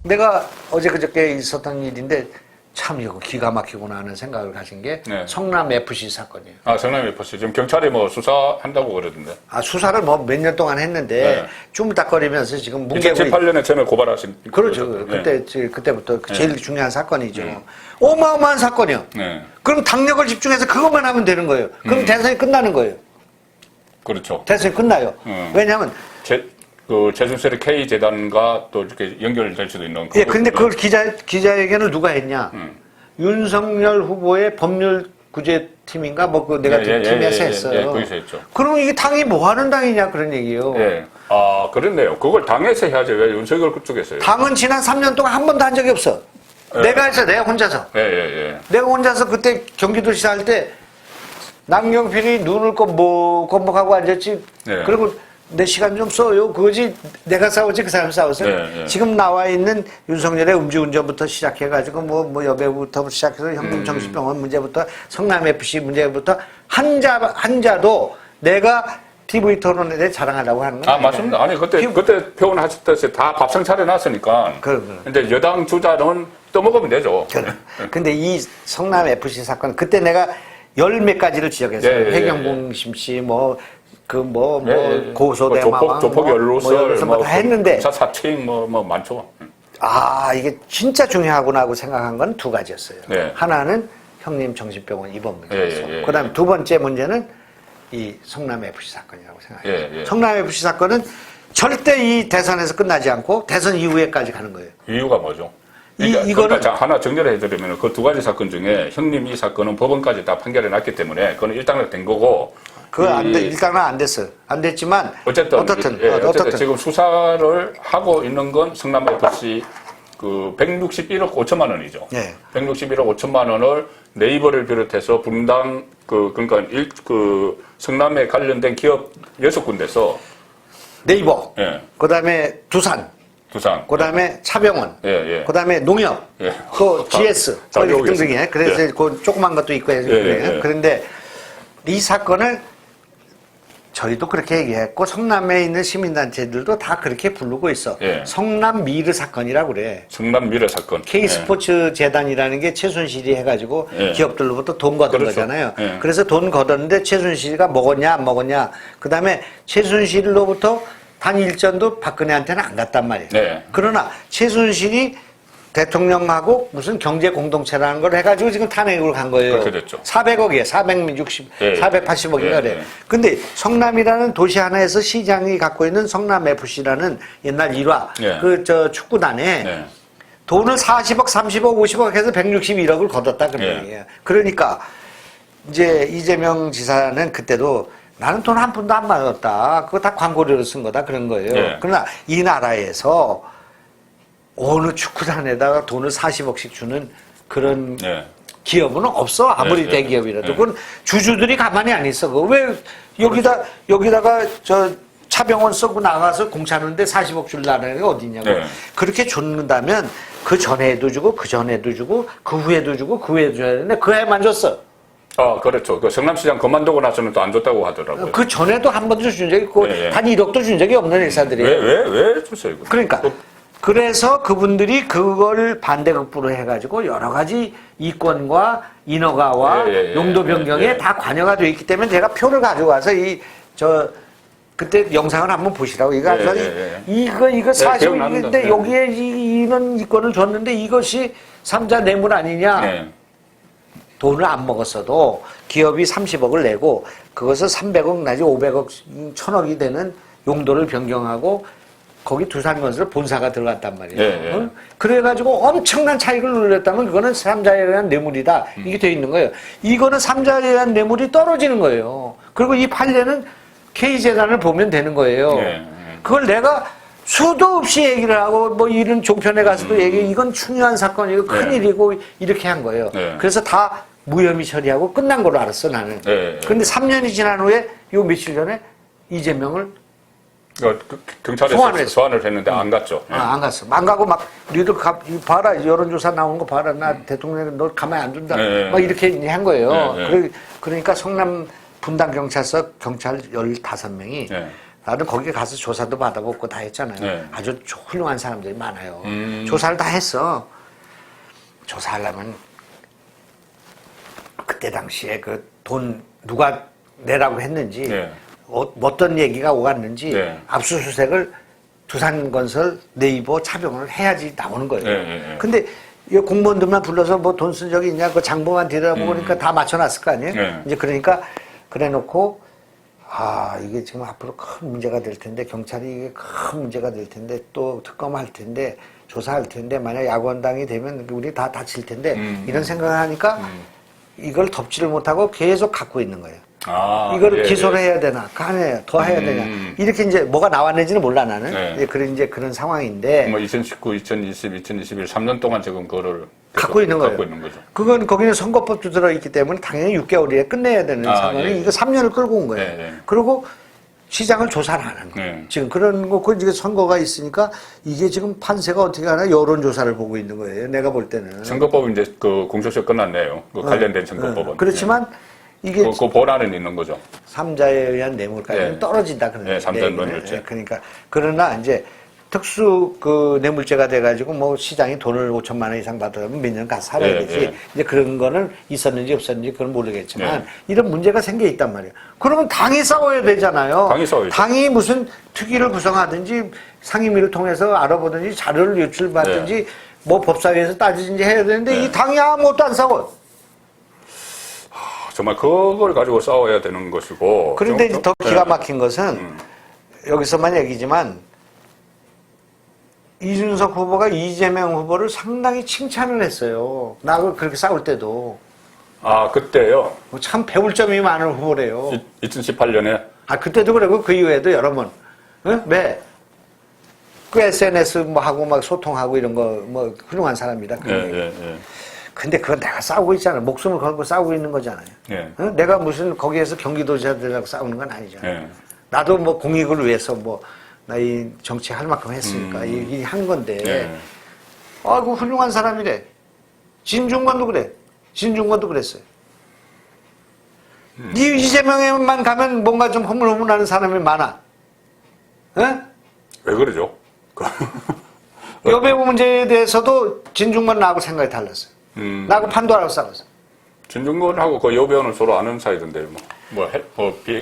내가 어제 그저께 있었던 일인데 참 이거 기가 막히구나 하는 생각을 가진 게 네. 성남 FC 사건이에요. 아, 성남 FC. 지금 경찰이 뭐 수사한다고 그러던데. 아, 수사를 뭐 몇 년 동안 했는데 네. 쭈물딱거리면서 지금 문제고 2018년에 전에 고발하신. 그렇죠. 네. 그때부터 네. 제일 중요한 사건이죠. 어마어마한 사건이요. 네. 그럼 당력을 집중해서 그것만 하면 되는 거예요. 그럼 대선이 끝나는 거예요. 그렇죠. 대선이 끝나요. 왜냐하면 그 최순실의 K재단과 또 이렇게 연결될 수도 있는. 예, 근데 그걸 기자회견을 누가 했냐? 윤석열 후보의 법률구제팀인가 뭐 그 내가 팀에서 했어요. 예, 거기서 했죠. 그럼 이게 당이 뭐 하는 당이냐 그런 얘기예요. 예. 아, 그렇네요. 그걸 당에서 해야죠. 왜 윤석열 그쪽에서 해요? 당은 지난 3년 동안 한 번도 한 적이 없어. 예. 내가 했어, 내가 혼자서. 예. 내가 혼자서 그때 경기도지사 할 때 남경필이 눈을 껌뻑하고 앉았지. 네. 그리고 내 시간 좀 써요. 그거지 내가 싸우지 그 사람 싸웠어요. 네. 지금 나와 있는 윤석열의 음주운전부터 시작해가지고 뭐 여배우부터 시작해서 현금정신병원 문제부터 성남FC 문제부터 한자도 내가 TV 토론에 대해 자랑하려고 하는 거예요. 아, 맞습니다. 아니, 그때 표현하셨듯이 다 밥상 차려놨으니까. 근데 여당 주자는 떠먹으면 되죠. 근데 이 성남FC 사건, 그때 내가 열 몇 가지를 지적했어요. 해경공심 씨, 고소대마왕, 조폭 연루설, 다 했는데. 검사 사칭, 많죠. 아, 이게 진짜 중요하구나 하고 생각한 건 두 가지였어요. 네. 하나는 형님 정신병원 입원 문제였어. 예. 그 다음에 두 번째 문제는 이 성남FC 사건이라고 생각해요. 예. 성남FC 사건은 절대 이 대선에서 끝나지 않고 대선 이후에까지 가는 거예요. 이유가 뭐죠? 이거는 하나 정리를 해드리면 그 두 가지 사건 중에 형님 이 사건은 법원까지 다 판결해 놨기 때문에 그건 일단은 된 거고. 일단은 안 됐어요. 안 됐지만 어쨌든 지금 수사를 하고 있는 건 성남FC 그 161억 5천만 원이죠. 네. 161억 5천만 원을 네이버를 비롯해서 분당 그러니까 성남에 관련된 기업 6군데서 네이버, 예. 그다음에 두산, 그다음에 차병원, 그다음에 농협, 또 GS 등등이에요. 그래서 그 조그만 것도 있고 해요. 그런데 이 사건을 저희도 그렇게 얘기했고 성남에 있는 시민단체들도 다 그렇게 부르고 있어. 성남 미르 사건이라고 그래. 성남 미르 사건. K스포츠 재단이라는 게 최순실이 해가지고 기업들로부터 돈 걷은 거잖아요. 그래서 돈 걷었는데 최순실이가 먹었냐 안 먹었냐. 그 다음에 최순실로부터 단 일전도 박근혜한테는 안 갔단 말이에요. 그러나 최순실이 대통령하고 무슨 경제 공동체라는 걸 해가지고 지금 탄핵으로 간 거예요. 그렇게 됐죠. 400억이에요. 480억인가 그래. 근데 성남이라는 도시 하나에서 시장이 갖고 있는 성남FC라는 옛날 일화, 축구단에 돈을 40억, 30억, 50억 해서 161억을 걷었다 그런 얘기예요. 그러니까 이제 이재명 지사는 그때도 나는 돈 한 푼도 안 받았다. 그거 다 광고료로 쓴 거다 그런 거예요. 그러나 이 나라에서 어느 축구단에다가 돈을 40억씩 주는 그런 기업은 없어. 아무리 대기업이라도. 그건 주주들이 가만히 안 있어. 왜 여기다가 차병원 쓰고 나가서 공차는데 40억 줄라는 게 어디냐고. 그렇게 줬는다면 그 전에도 주고 그 전에도 주고 그 후에도 주고 그 후에도 줘야 되는데 그 해만 줬어. 아, 그렇죠. 그 성남시장 그만두고 나서는 또 안 줬다고 하더라고요. 그 전에도 한 번도 준 적이 있고 단 1억도 준 적이 없는 회사들이에요. 왜 줬어요? 이거? 그러니까. 그래서 그분들이 그걸 반대급부로 해가지고 여러 가지 이권과 인허가와 용도 변경에 다 관여가 되어 있기 때문에 제가 표를 가져와서 그때 영상을 한번 보시라고. 이거 40억인데 여기에 이런 이권을 줬는데 이것이 삼자 뇌물 아니냐. 돈을 안 먹었어도 기업이 30억을 내고 그것을 300억 내지 500억, 1000억이 되는 용도를 변경하고 거기 두산건설 본사가 들어갔단 말이에요. 그래가지고 엄청난 차익을 누렸다면 그거는 삼자에 의한 뇌물이다. 이게 돼 있는 거예요. 이거는 삼자에 의한 뇌물이 떨어지는 거예요. 그리고 이 판례는 K재단을 보면 되는 거예요. 그걸 내가 수도 없이 얘기를 하고 뭐 이런 종편에 가서도 이건 중요한 사건이고 큰일이고 이렇게 한 거예요. 그래서 다 무혐의 처리하고 끝난 걸로 알았어 나는. 그런데 3년이 지난 후에 요 며칠 전에 이재명을 경찰에서 소환을 했는데 안 갔죠. 안 갔어. 안 가고 막 니들 봐라 여론조사 나오는 거 봐라 나 대통령 너 가만히 안 둔다. 막 이렇게 한 거예요. 그러니까 성남 분당 경찰서 경찰 15명이 나는 거기 가서 조사도 받아보고 다 했잖아요. 네. 아주 훌륭한 사람들이 많아요. 조사를 다 했어. 조사하려면 그때 당시에 그 돈 누가 내라고 했는지 네. 어떤 얘기가 오갔는지 네. 압수수색을 두산건설, 네이버, 차병을 해야지 나오는 거예요. 네. 근데 이 공무원들만 불러서 뭐 돈 쓴 적이 있냐, 그 장부만 들여다보고 그러니까 다 맞춰놨을 거 아니에요? 네. 이제 그러니까 그래 놓고, 아, 이게 지금 앞으로 큰 문제가 될 텐데, 경찰이 이게 큰 문제가 될 텐데, 또 특검할 텐데, 조사할 텐데, 만약 야권당이 되면 우리 다 다칠 텐데, 이런 생각을 하니까 이걸 덮지를 못하고 계속 갖고 있는 거예요. 아, 이거를 예, 기소를 예. 해야 되나, 가네, 더 해야 되냐. 이렇게 이제 뭐가 나왔는지는 몰라, 나는. 네. 이제 그런 상황인데. 뭐 2019, 2020, 2021 3년 동안 지금 그거를 갖고 있는 거예요. 갖고 있는 거죠. 그건 거기는 선거법도 들어있기 때문에 당연히 6개월에 끝내야 되는 상황이 예, 예. 이거 3년을 끌고 온 거예요. 네. 그리고 시장을 조사를 안 하는 거예요. 네. 지금 그런 거, 그 이제 선거가 있으니까 이게 지금 판세가 어떻게 하나 여론조사를 보고 있는 거예요. 내가 볼 때는. 선거법은 이제 그 공소시효 끝났네요. 그 관련된 선거법은. 그렇지만 이게 그 보란은 있는 거죠. 3자에 의한 뇌물까지는 네. 떨어진다 그러는데. 네, 3자 뇌물죄. 그러니까 그러나 이제 특수 그 뇌물죄가 돼가지고 뭐 시장이 돈을 5천만 원 이상 받으면 몇 년 가서 살아야 네, 되지. 네. 이제 그런 거는 있었는지 없었는지 그건 모르겠지만 네. 이런 문제가 생겨 있단 말이에요. 그러면 당이 싸워야 되잖아요. 당이 싸워야죠. 당이 무슨 특위를 구성하든지 상임위를 통해서 알아보든지 자료를 유출받든지 뭐 법사위에서 따지든지 해야 되는데 네. 이 당이 아무것도 안 싸워. 정말 그걸 가지고 싸워야 되는 것이고. 그런데 이제 더 네. 기가 막힌 것은 여기서만 얘기지만 이준석 후보가 이재명 후보를 상당히 칭찬을 했어요. 나하고 그렇게 싸울 때도. 아, 그때요. 참 배울 점이 많은 후보래요. 2018년에. 아, 그때도 그러고 그 이후에도 여러 번. 응? 왜? 그 SNS 뭐 하고 막 소통하고 이런 거 뭐 훌륭한 사람이다. 예. 근데 그건 내가 싸우고 있잖아. 목숨을 걸고 싸우고 있는 거잖아요. 예. 응? 내가 무슨 거기에서 경기도지사들하고 싸우는 건 아니잖아요. 예. 나도 뭐 공익을 위해서 뭐 나 이 정치 할 만큼 했으니까 이 한 건데. 예. 아이고 훌륭한 사람이래. 진중권도 그래. 진중권도 그랬어요. 이재명에만 가면 뭔가 좀 허물허물하는 사람이 많아. 응? 왜 그러죠? 여배우 문제에 대해서도 진중권 나하고 생각이 달랐어요. 나하고 판도하라고 싸웠어. 진중권하고 그 여배우는 서로 아는 사이던데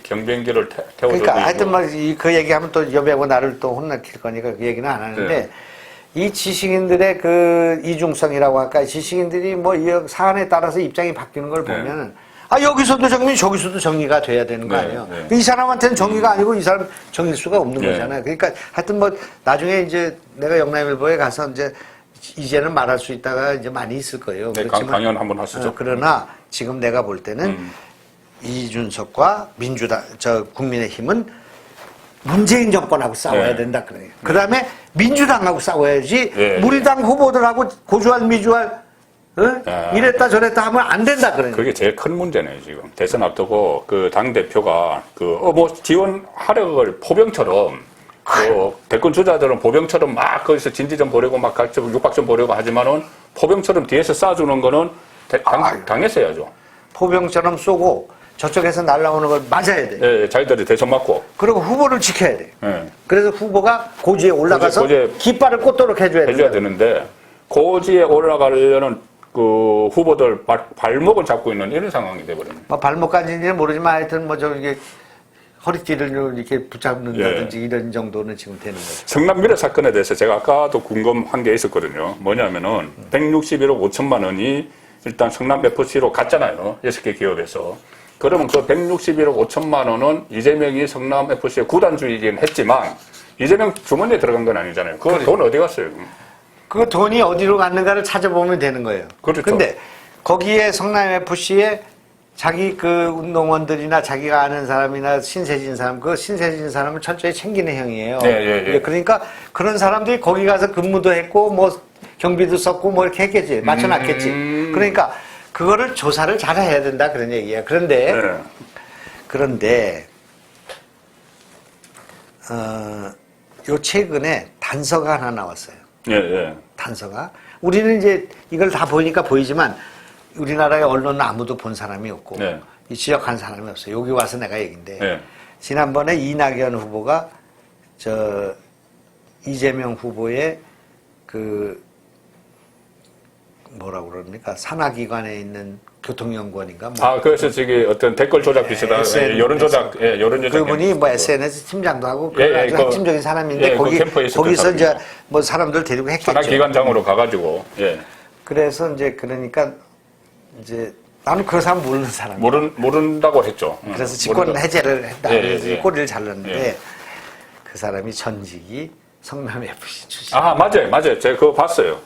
경비행기를 태워서. 그러니까 하여튼 그 얘기하면 또 여배우가 나를 또 혼나킬 거니까 그 얘기는 안 하는데 네. 이 지식인들의 그 이중성이라고 할까 지식인들이 뭐 이 사안에 따라서 입장이 바뀌는 걸 보면은 아 여기서도 정리 저기서도 정리가 돼야 되는 거 네, 아니에요. 네. 이 사람한테는 정리가 아니고 이 사람 정리일 수가 없는 네. 거잖아요. 그러니까 하여튼 뭐 나중에 이제 내가 영남일보에 가서 이제는 말할 수 있다가 이제 많이 있을 거예요. 네, 강연 한번 하시죠. 그러나 지금 내가 볼 때는 이준석과 민주당, 국민의힘은 문재인 정권하고 싸워야 네. 된다 그래요. 그 다음에 민주당하고 싸워야지 네. 우리당 후보들하고 고주할 미주할 이랬다 저랬다 하면 안 된다 그래요. 그게 제일 큰 문제네요, 지금. 대선 앞두고 그 당대표가 뭐 지원하려고 포병처럼 대권 주자들은 포병처럼 막 거기서 진지전 보려고 막 육박전 보려고 하지만은 포병처럼 뒤에서 쏴주는 거는 당했어야죠. 포병처럼 쏘고 저쪽에서 날라오는 걸 맞아야 돼. 예, 자기들이 대선 맞고. 그리고 후보를 지켜야 돼. 예. 그래서 후보가 고지에 올라가서 고지에 깃발을 꽂도록 해줘야 되는데 고지에 올라가려는 그 후보들 발목을 잡고 있는 이런 상황이 돼버렸네. 뭐 발목까지는 모르지만 하여튼 뭐 저기 허리띠를 이렇게 붙잡는다든지 이런 정도는 지금 되는 거죠. 성남 미래 사건에 대해서 제가 아까도 궁금한 게 있었거든요. 뭐냐면은 161억 5천만 원이 일단 성남 FC로 갔잖아요. 6개 기업에서. 그러면 그 161억 5천만 원은 이재명이 성남 FC의 구단주이긴 했지만 이재명 주머니에 들어간 건 아니잖아요. 그 돈 어디 갔어요? 그 돈이 어디로 갔는가를 찾아보면 되는 거예요. 그렇죠. 근데 거기에 성남 FC에 자기 그 운동원들이나 자기가 아는 사람이나 신세진 사람, 그 신세진 사람을 철저히 챙기는 형이에요. 예. 그러니까 그런 사람들이 거기 가서 근무도 했고 뭐 경비도 썼고 뭐 이렇게 했겠지. 맞춰놨겠지. 그러니까 그거를 조사를 잘 해야 된다 그런 얘기예요. 그런데 요 최근에 단서가 하나 나왔어요. 예. 단서가. 우리는 이제 이걸 다 보니까 보이지만 우리나라의 언론은 아무도 본 사람이 없고 이 지적한 사람이 없어요. 여기 와서 내가 얘기인데 지난번에 이낙연 후보가 이재명 후보의 그 뭐라고 그럽니까? 산하기관에 있는 교통연구원인가? 뭐. 그래서 저기 어떤 댓글 조작 비슷한 여론 조작, 여론 조작. 그분이 뭐 SNS 팀장도 하고 아주 그, 핵심적인 사람인데 거기서 이제 뭐 사람들 데리고 했겠죠. 산하기관장으로 가가지고. 그래서 이제 그러니까 이제 나는 그 사람 모르는 사람. 모른다고 했죠. 그래서 직권 해제를 했다. 그래서 꼬리를 잘랐는데 예. 그 사람이 전직이 성남 FC 출신. 맞아요. 제가 그거 봤어요.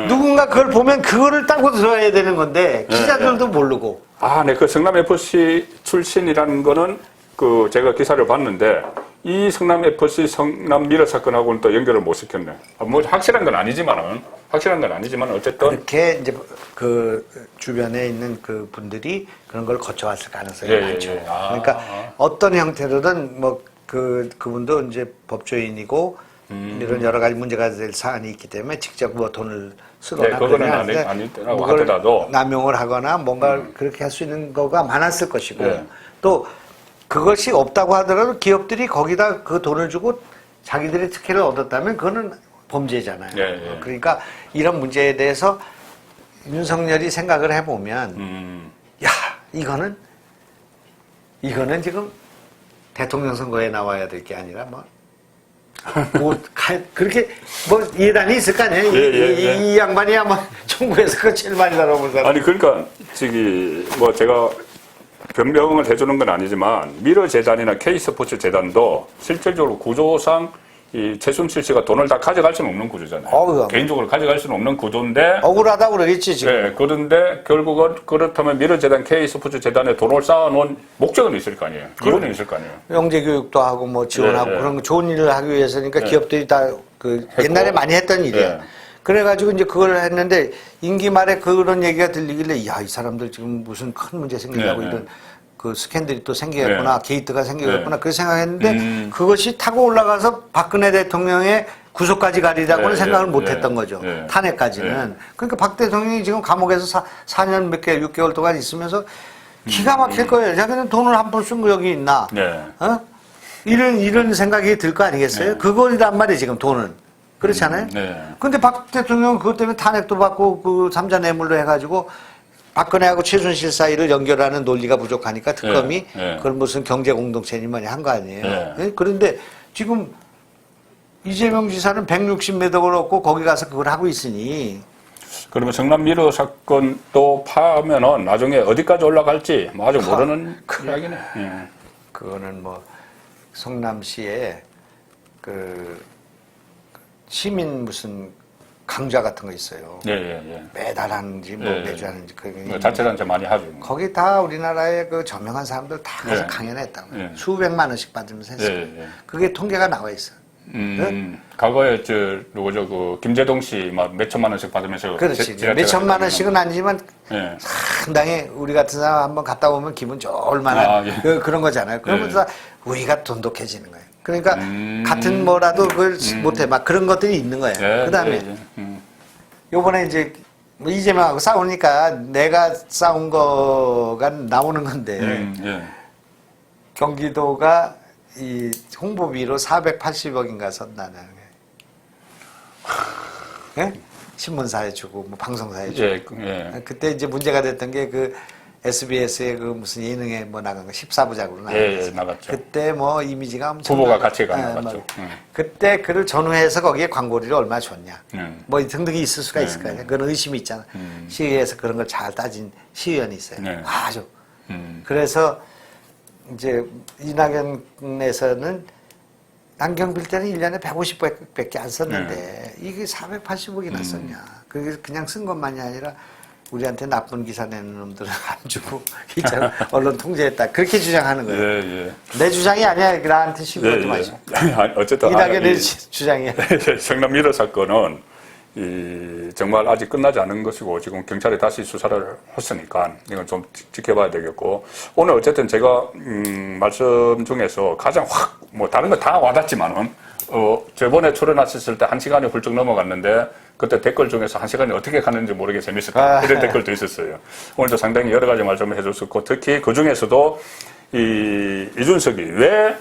누군가 그걸 보면 그거를 따고 들어야 되는 건데 기자들도 모르고. 네. 그 성남 FC 출신이라는 거는 그 제가 기사를 봤는데 이 성남 FC 성남 미러 사건하고는 또 연결을 못 시켰네. 뭐 확실한 건 아니지만 어쨌든 그렇게 이제 그 주변에 있는 그 분들이 그런 걸 거쳐왔을 가능성이 많죠. 그러니까 어떤 형태로든 뭐 그분도 이제 법조인이고 이런 여러 가지 문제가 될 사안이 있기 때문에 직접 뭐 돈을 쓰거나 그거는 아니더라고 하더라도 남용을 하거나 뭔가 그렇게 할 수 있는 거가 많았을 것이고 또 그것이 없다고 하더라도 기업들이 거기다 그 돈을 주고 자기들의 특혜를 얻었다면 그거는 범죄잖아요. 그러니까 이런 문제에 대해서 윤석열이 생각을 해보면 야 이거는 지금 대통령 선거에 나와야 될 게 아니라 그렇게 예단이 있을 거 아니에요. 이 양반이 아마 총구에서 그 제일 많이 다뤄본 사람. 아니 그러니까 제가 변명을 해주는 건 아니지만 미러 재단이나 K스포츠 재단도 실질적으로 구조상 이 최순실 씨가 돈을 다 가져갈 수는 없는 구조잖아요. 개인적으로 가져갈 수는 없는 구조인데 억울하다고 그러겠지 지금. 그런데 결국은 그렇다면 미러 재단, K스포츠 재단에 돈을 쌓아놓은 목적은 있을 거 아니에요. 이유는 있을 거 아니에요. 영재 교육도 하고 뭐 지원하고 그런 좋은 일을 하기 위해서니까 기업들이 다 옛날에 많이 했던 일이에요. 그래가지고 이제 그걸 했는데 임기 말에 그런 얘기가 들리길래 이 사람들 지금 무슨 큰 문제 생기려고 이런 그 스캔들이 또 생기겠구나, 게이트가 생기겠구나, 그렇게 생각했는데 그것이 타고 올라가서 박근혜 대통령의 구속까지 가리라고는 생각을 못 했던 거죠. 탄핵까지는. 그러니까 박 대통령이 지금 감옥에서 4년 6개월 동안 있으면서 기가 막힐 거예요. 자기는 돈을 한 푼 쓴 거 여기 있나? 이런 생각이 들 거 아니겠어요? 그거란 말이에요, 지금 돈은. 그렇지 않아요? 근데 박 대통령은 그것 때문에 탄핵도 받고 그 3자 뇌물로 해가지고 박근혜하고 최순실 사이를 연결하는 논리가 부족하니까 특검이 그걸 무슨 경제 공동체니 뭐니 한 거 아니에요. 그런데 지금 이재명 지사는 160매덕을 얻고 거기 가서 그걸 하고 있으니. 그러면 성남 미러 사건 또 파면은 나중에 어디까지 올라갈지 아직 모르는 이야기네. 그거는 뭐 성남시에 그 시민 무슨 강좌 같은 거 있어요. 매달 하는지 매주 하는지 자체단체 많이 하죠. 거기 다 우리나라의 그 저명한 사람들 다 가서 강연을 했다고. 수백만 원씩 받으면서 했어요. 그게 통계가 나와 있어. 과거에 누구죠? 그 김재동 씨 막 몇천만 원씩 받으면서 그렇지. 몇천만 원씩은 아니지만 상당히 우리 같은 사람 한번 갔다 오면 기분 좋을 만한 그런 거잖아요. 그러면서 우리가 돈독해지는 거예요. 그러니까 같은 뭐라도 그걸 못해 막 그런 것들이 있는 거예요. 그다음에 요번에 이제 뭐 이재명하고 싸우니까 내가 싸운 거가 나오는 건데 경기도가 이 홍보비로 480억인가 썼다는 거예요. 신문사에 주고 뭐 방송사에 주고. 그때 이제 문제가 됐던 게 그 SBS의 그 무슨 예능에 뭐 나간 거 14부작으로 나갔죠. 나갔죠. 그때 뭐 이미지가 엄청 후보가 같이 나갔죠. 그때 그를 전후해서 거기에 광고료를 얼마 줬냐. 뭐 등등이 있을 수가 있을 거예요. 그건 의심이 있잖아. 시의회에서 그런 걸 잘 따진 시의원이 있어요. 아주. 그래서 이제 이낙연에서는 안경 빌 때는 1년에 150밖에 안 썼는데 이게 480억이 났었냐. 그게 그냥 쓴 것만이 아니라 우리한테 나쁜 기사 내는 놈들은 안 주고 기자 언론 통제했다. 그렇게 주장하는 거예요. 내 주장이 아니야. 나한테 신고하지 마시고. 어쨌든 이낙연의 주장이야. 성남 미러 사건은 정말 아직 끝나지 않은 것이고 지금 경찰이 다시 수사를 했으니까 이건 좀 지켜봐야 되겠고 오늘 어쨌든 제가 말씀 중에서 가장 뭐 다른 거 다 와닿지만은 저번에 출연하셨을 때 1시간이 훌쩍 넘어갔는데 그때 댓글 중에서 1시간이 어떻게 가는지 모르게 재밌었다. 이런 댓글도 있었어요. 오늘도 상당히 여러 가지 말씀을 해줬었고 특히 그 중에서도 이준석이 왜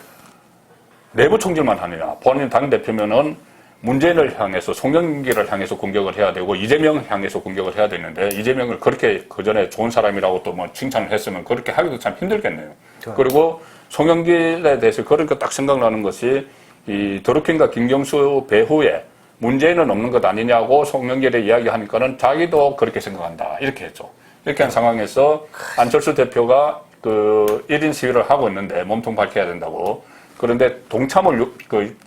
내부 총질만 하느냐. 본인 당대표면은 문재인을 향해서, 송영길을 향해서 공격을 해야 되고, 이재명을 향해서 공격을 해야 되는데, 이재명을 그렇게 그 전에 좋은 사람이라고 또 뭐 칭찬을 했으면 그렇게 하기도 참 힘들겠네요. 좋아요. 그리고 송영길에 대해서 그러니까 딱 생각나는 것이, 이 드루킹과 김경수 배후에 문재인은 없는 것 아니냐고 송영길에 이야기하니까는 자기도 그렇게 생각한다. 이렇게 했죠. 이렇게 한 상황에서 안철수 대표가 그 1인 시위를 하고 있는데 몸통 밝혀야 된다고. 그런데 동참을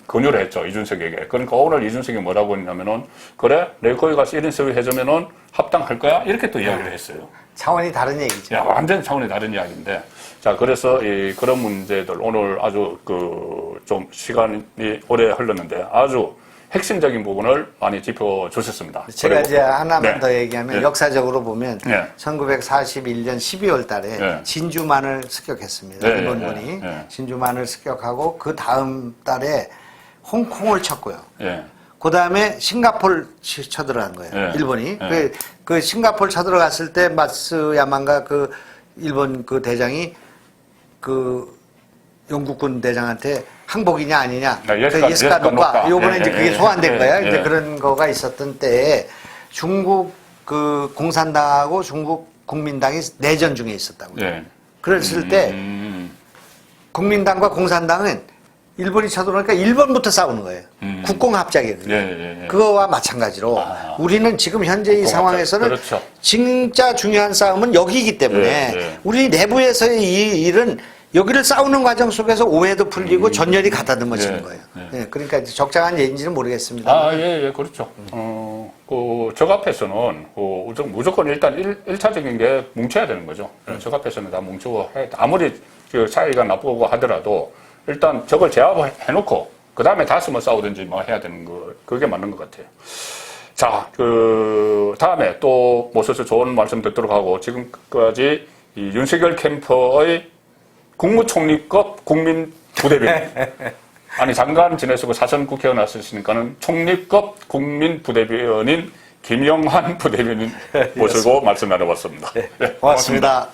권유를 했죠, 이준석에게. 그러니까 오늘 이준석이 뭐라고 했냐면은, 그래, 내가 거기 가서 1인 시위 해주면은 합당할 거야? 이렇게 또 이야기를 했어요. 차원이 다른 얘기죠. 야, 완전 차원이 다른 이야기인데. 자, 그래서 그런 문제들, 오늘 아주 좀 시간이 오래 흘렀는데 아주 핵심적인 부분을 많이 짚어주셨습니다. 제가 그리고, 이제 하나만 네. 더 얘기하면 네. 역사적으로 보면 네. 1941년 12월 달에 네. 진주만을 습격했습니다. 네. 일본군이 네. 진주만을 습격하고 그 다음 달에 홍콩을 쳤고요. 예. 그 다음에 싱가포르 쳐들어간 거예요. 네. 일본이. 네. 그 싱가포르 쳐들어갔을 때 마츠야마가 그 일본 그 대장이 그 영국군 대장한테 항복이냐 아니냐. 예스카 노카. 요번에 이제 그게 소환된 거야. 이제 그런 거가 있었던 때에 중국 그 공산당하고 중국 국민당이 내전 중에 있었다고요. 예. 그랬을 때 국민당과 공산당은 일본이 쳐들어오니까 일본부터 싸우는 거예요. 국공합작이거든요. 예. 그거와 마찬가지로 우리는 지금 현재 이 상황에서는 그렇죠. 진짜 중요한 싸움은 여기이기 때문에 우리 내부에서의 이 일은 여기를 싸우는 과정 속에서 오해도 풀리고 전열이 가다듬어지는 거예요. 예, 그러니까 이제 적당한 예인지는 모르겠습니다. 아, 예, 그렇죠. 적 앞에서는, 무조건 일단 1차적인 게 뭉쳐야 되는 거죠. 적 앞에서는 다 뭉치고, 아무리 사이가 나쁘고 하더라도, 일단 적을 제압해놓고, 그 다음에 다시 뭐 싸우든지 뭐 해야 되는 거, 그게 맞는 것 같아요. 자, 다음에 또 모셔서 좋은 말씀 듣도록 하고, 지금까지 이 윤석열 캠프의 국무총리급 국민 부대변인. 아니, 장관 지내시고 사전 국회의원 하시니까는 총리급 국민 부대변인 김영환 부대변인 모시고 말씀 나눠봤습니다. 고맙습니다.